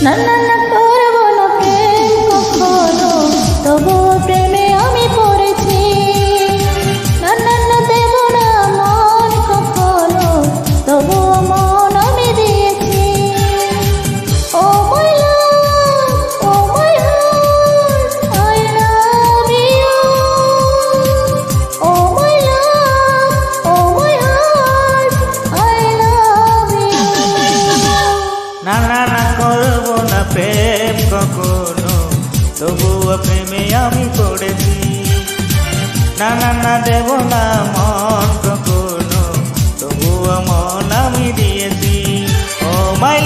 না না না করব না প্রেম কখনো, তবুও প্রেমে আমি পড়েছি। না না না দেব না মন কখনো, তবুও মন আমি দিয়েছি। Oh my love, oh my heart, I love you. Oh my love, oh my heart, I love you. না না না করব না প্রেম কখনো, তবুও প্রেমে আমি পড়েছি। না না না দেব না মন কখনো, তবুও মন আমি দিয়েছি। ও মাই